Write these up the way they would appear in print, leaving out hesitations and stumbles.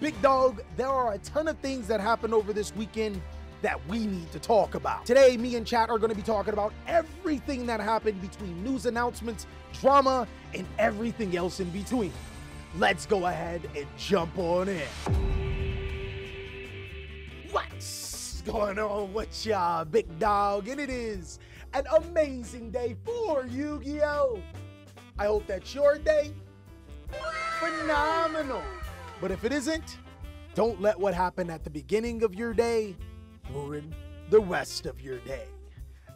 Big dog, there are a ton of things that happened over this weekend that we need to talk about. Today, me and chat are going to be talking about everything that happened between news announcements, drama, and everything else in between. Let's go ahead and jump on in. What's going on with y'all, big dog? And it is an amazing day for Yu-Gi-Oh! I hope that your day phenomenal. But if it isn't, don't let what happened at the beginning of your day ruin the rest of your day.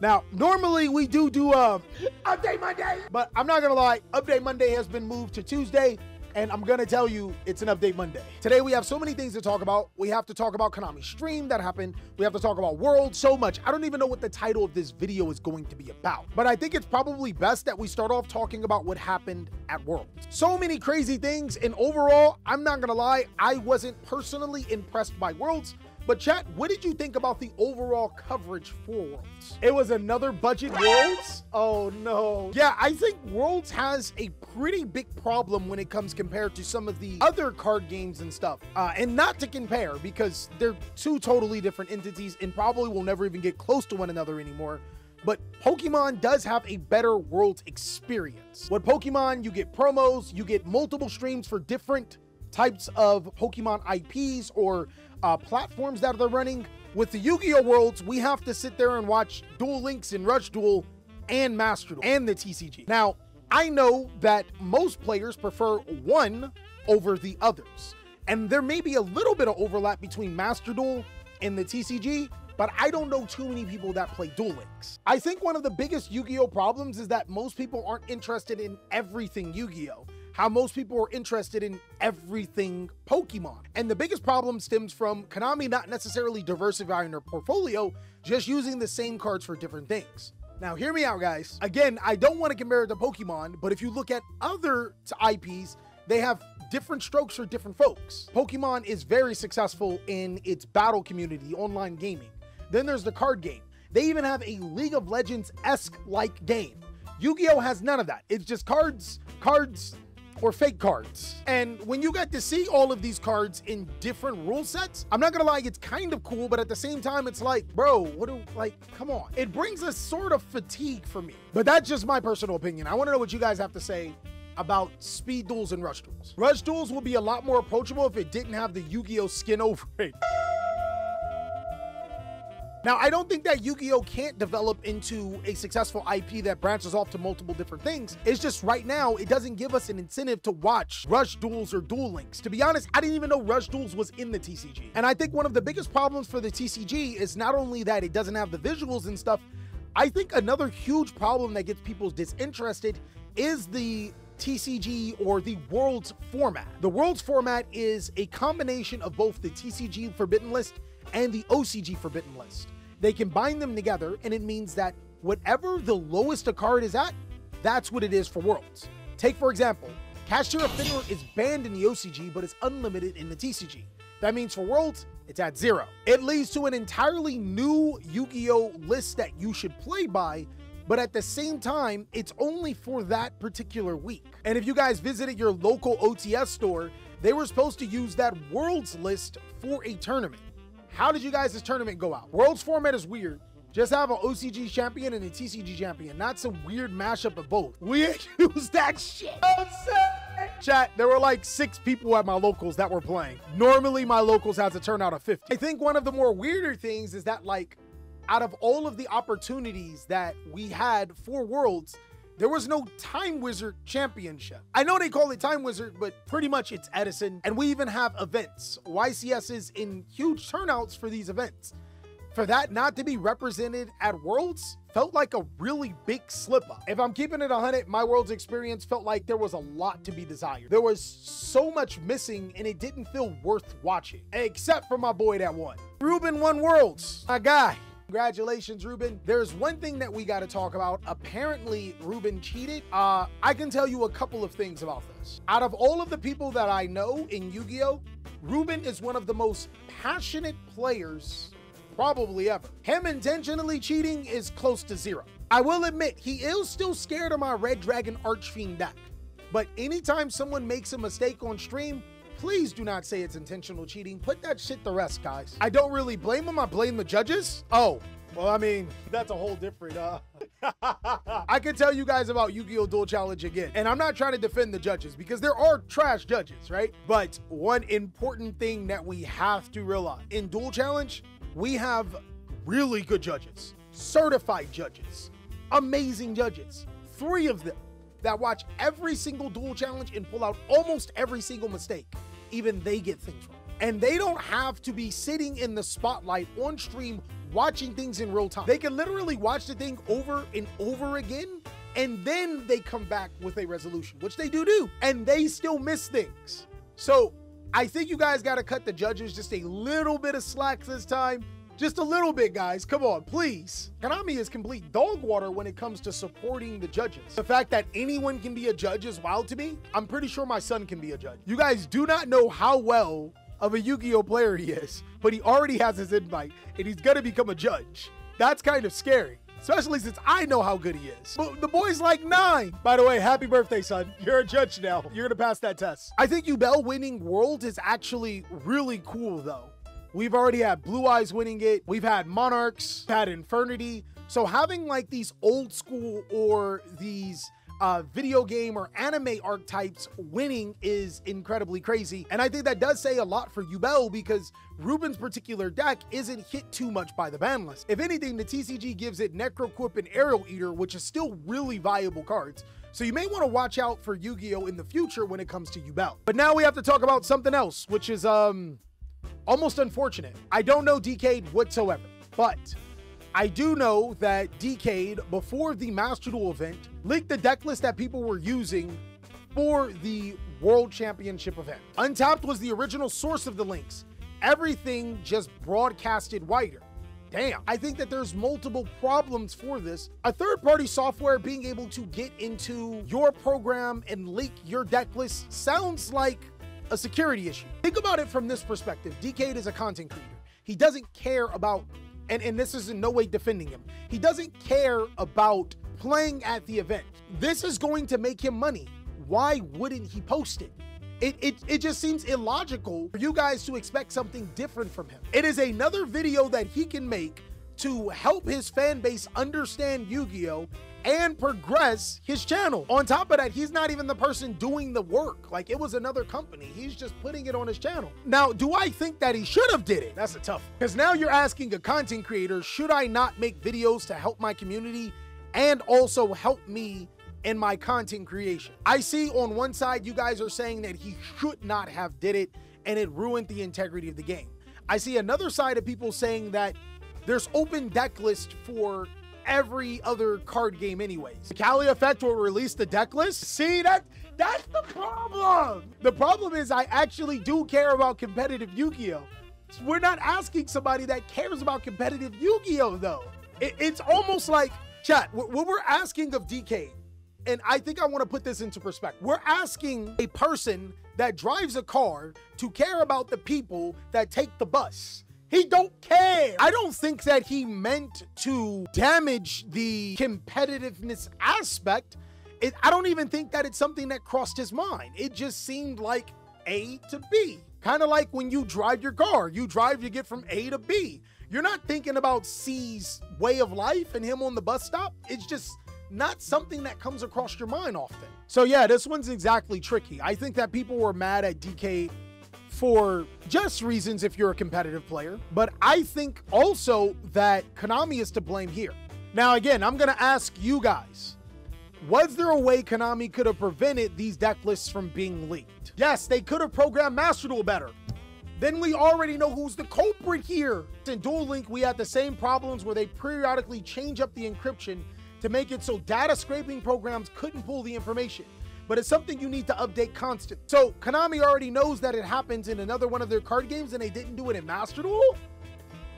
Now, normally we do Update Monday, but I'm not gonna lie, Update Monday has been moved to Tuesday, and I'm gonna tell you it's an Update Monday. Today we have so many things to talk about. We have to talk about Konami's stream that happened. We have to talk about Worlds, so much. I don't even know what the title of this video is going to be about, but I think it's probably best that we start off talking about what happened at Worlds. So many crazy things, and overall, I'm not gonna lie, I wasn't personally impressed by Worlds. But chat, what did you think about the overall coverage for Worlds? It was another budget Worlds? Oh no. Yeah, I think Worlds has a pretty big problem when it comes compared to some of the other card games and stuff. And not to compare, because they're two totally different entities and probably will never even get close to one another anymore. But Pokemon does have a better Worlds experience. With Pokemon, you get promos, you get multiple streams for different types of Pokemon IPs or platforms that they're running. With the Yu-Gi-Oh! Worlds, we have to sit there and watch Duel Links and Rush Duel and Master Duel and the TCG. Now, I know that most players prefer one over the others, and there may be a little bit of overlap between Master Duel and the TCG, but I don't know too many people that play Duel Links. I think one of the biggest Yu-Gi-Oh! Problems is that most people aren't interested in everything Yu-Gi-Oh! How most people are interested in everything Pokemon. And the biggest problem stems from Konami not necessarily diversifying their portfolio, just using the same cards for different things. Now, hear me out, guys. Again, I don't want to compare it to Pokemon, but if you look at other IPs, they have different strokes for different folks. Pokemon is very successful in its battle community, online gaming. Then there's the card game. They even have a League of Legends-esque like game. Yu-Gi-Oh! Has none of that. It's just cards, or fake cards. And when you get to see all of these cards in different rule sets, I'm not gonna lie, it's kind of cool, but at the same time, it's like, bro, come on. It brings a sort of fatigue for me. But that's just my personal opinion. I wanna know what you guys have to say about speed duels and rush duels. Rush duels will be a lot more approachable if it didn't have the Yu-Gi-Oh! Skin over it. Now, I don't think that Yu-Gi-Oh! Can't develop into a successful IP that branches off to multiple different things. It's just right now, it doesn't give us an incentive to watch Rush Duels or Duel Links. To be honest, I didn't even know Rush Duels was in the TCG. And I think one of the biggest problems for the TCG is not only that it doesn't have the visuals and stuff, I think another huge problem that gets people disinterested is the TCG or the Worlds format. The Worlds format is a combination of both the TCG Forbidden List and the OCG Forbidden List. They combine them together, and it means that whatever the lowest a card is at, that's what it is for Worlds. Take, for example, Kashtira Fenrir is banned in the OCG, but it's unlimited in the TCG. That means for Worlds, it's at 0. It leads to an entirely new Yu-Gi-Oh! List that you should play by, but at the same time, it's only for that particular week. And if you guys visited your local OTS store, they were supposed to use that Worlds list for a tournament. How did you guys' tournament go out? Worlds format is weird. Just have an OCG champion and a TCG champion, not some weird mashup of both. We use that shit. Chat, there were like 6 people at my locals that were playing. Normally, my locals has a turnout of 50. I think one of the more weirder things is that, like, out of all of the opportunities that we had for Worlds, there was no Time Wizard Championship. I know they call it Time Wizard, but pretty much it's Edison. And we even have events, YCSs in huge turnouts for these events. For that not to be represented at Worlds felt like a really big slip up. If I'm keeping it 100, my Worlds experience felt like there was a lot to be desired. There was so much missing and it didn't feel worth watching, except for my boy that won. Ruben won Worlds, my guy. Congratulations, Ruben. There's one thing that we got to talk about. Apparently, Ruben cheated. I can tell you a couple of things about this. Out of all of the people that I know in Yu-Gi-Oh!, Ruben is one of the most passionate players probably ever. Him intentionally cheating is close to 0. I will admit, he is still scared of my Red Dragon Archfiend deck. But anytime someone makes a mistake on stream, please do not say it's intentional cheating. Put that shit to rest, guys. I don't really blame them. I blame the judges. Oh, well, I mean, that's a whole different, I can tell you guys about Yu-Gi-Oh! Duel Challenge again. And I'm not trying to defend the judges because there are trash judges, right? But one important thing that we have to realize in Duel Challenge, we have really good judges, certified judges, amazing judges, 3 of them that watch every single Duel Challenge and pull out almost every single mistake. Even they get things wrong. And they don't have to be sitting in the spotlight on stream watching things in real time. They can literally watch the thing over and over again, and then they come back with a resolution, which they do, and they still miss things. So I think you guys got to cut the judges just a little bit of slack this time. Just a little bit, guys. Come on, please. Konami is complete dog water when it comes to supporting the judges. The fact that anyone can be a judge is wild to me. I'm pretty sure my son can be a judge. You guys do not know how well of a Yu-Gi-Oh player he is, but he already has his invite and he's gonna become a judge. That's kind of scary, especially since I know how good he is. But the boy's like 9. By the way, happy birthday, son. You're a judge now. You're gonna pass that test. I think Yubel winning Worlds is actually really cool though. We've already had Blue Eyes winning it. We've had Monarchs, had Infernity. So having like these old school or these video game or anime archetypes winning is incredibly crazy. And I think that does say a lot for Yubel because Ruben's particular deck isn't hit too much by the ban list. If anything, the TCG gives it Necroquip and Aerial Eater, which is still really viable cards. So you may want to watch out for Yu-Gi-Oh! In the future when it comes to Yubel. But now we have to talk about something else, which is almost unfortunate. I don't know Decade whatsoever, but I do know that Decade, before the Master Duel event, leaked the deck list that people were using for the World Championship event. Untapped was the original source of the links. Everything just broadcasted wider. Damn. I think that there's multiple problems for this. A third-party software being able to get into your program and leak your deck list sounds like a security issue. Think about it from this perspective. Decade is a content creator. He doesn't care about, and this is in no way defending him, he doesn't care about playing at the event. This is going to make him money. Why wouldn't he post it? It just seems illogical for you guys to expect something different from him. It is another video that he can make to help his fan base understand Yu-Gi-Oh! And progress his channel. On top of that, he's not even the person doing the work. Like, it was another company. He's just putting it on his channel. Now, do I think that he should have did it? That's a tough one. Because now you're asking a content creator, should I not make videos to help my community and also help me in my content creation? I see on one side, you guys are saying that he should not have did it and it ruined the integrity of the game. I see another side of people saying that there's open deck list for every other card game anyways. The Kali Effect will release the deck list. See, that's the problem. The problem is I actually do care about competitive Yu-Gi-Oh! We're not asking somebody that cares about competitive Yu-Gi-Oh! Though. It's almost like, chat, what we're asking of DK, and I think I want to put this into perspective. We're asking a person that drives a car to care about the people that take the bus. He don't care. I don't think that he meant to damage the competitiveness aspect. I don't even think that it's something that crossed his mind. It just seemed like A to B. Kind of like when you drive your car. You drive, you get from A to B. You're not thinking about C's way of life and him on the bus stop. It's just not something that comes across your mind often. So yeah, this one's exactly tricky. I think that people were mad at DK for just reasons if you're a competitive player, but I think also that Konami is to blame here. Now again, I'm gonna ask you guys, was there a way Konami could have prevented these deck lists from being leaked? Yes, they could have programmed Master Duel better. Then we already know who's the culprit here. In Duel Link, we had the same problems where they periodically change up the encryption to make it so data scraping programs couldn't pull the information. But it's something you need to update constantly. So Konami already knows that it happens in another one of their card games and they didn't do it in Master Duel?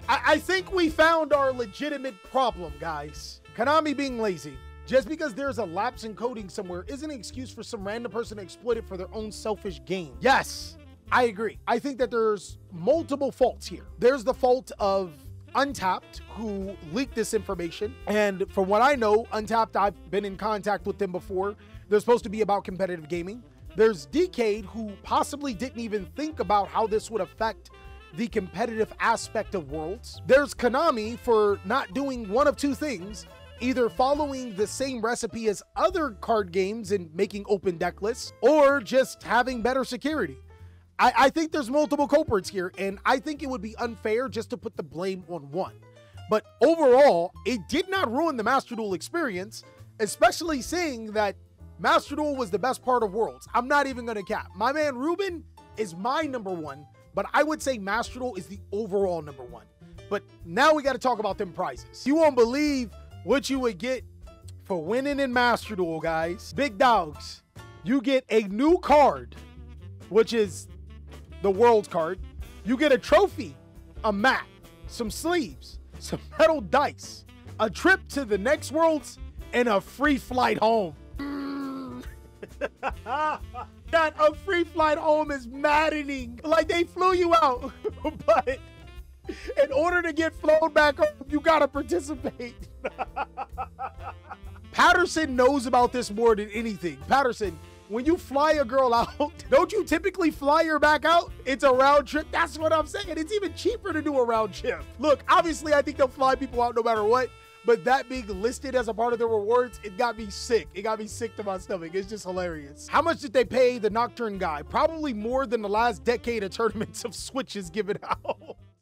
I think we found our legitimate problem, guys. Konami being lazy. Just because there's a lapse in coding somewhere isn't an excuse for some random person to exploit it for their own selfish gain. Yes, I agree. I think that there's multiple faults here. There's the fault of Untapped, who leaked this information. And from what I know, Untapped, I've been in contact with them before. They're supposed to be about competitive gaming. There's Decade, who possibly didn't even think about how this would affect the competitive aspect of Worlds. There's Konami for not doing one of two things, either following the same recipe as other card games and making open deck lists, or just having better security. I think there's multiple culprits here, and I think it would be unfair just to put the blame on one. But overall, it did not ruin the Master Duel experience, especially seeing that Master Duel was the best part of Worlds. I'm not even gonna cap. My man Ruben is my number one, but I would say Master Duel is the overall number one. But now we gotta talk about them prizes. You won't believe what you would get for winning in Master Duel, guys. Big dogs, you get a new card, which is the Worlds card. You get a trophy, a mat, some sleeves, some metal dice, a trip to the next Worlds, and a free flight home. That a free flight home is maddening. Like, they flew you out, but in order to get flown back home, you gotta participate. Patterson knows about this more than anything. Patterson, when you fly a girl out, don't you typically fly her back out? It's a round trip. That's what I'm saying. It's even cheaper to do a round trip. Look, obviously, I think they'll fly people out no matter what, but that being listed as a part of the rewards, it got me sick. It got me sick to my stomach. It's just hilarious. How much did they pay the Nocturne guy? Probably more than the last decade of tournaments of Switches given out.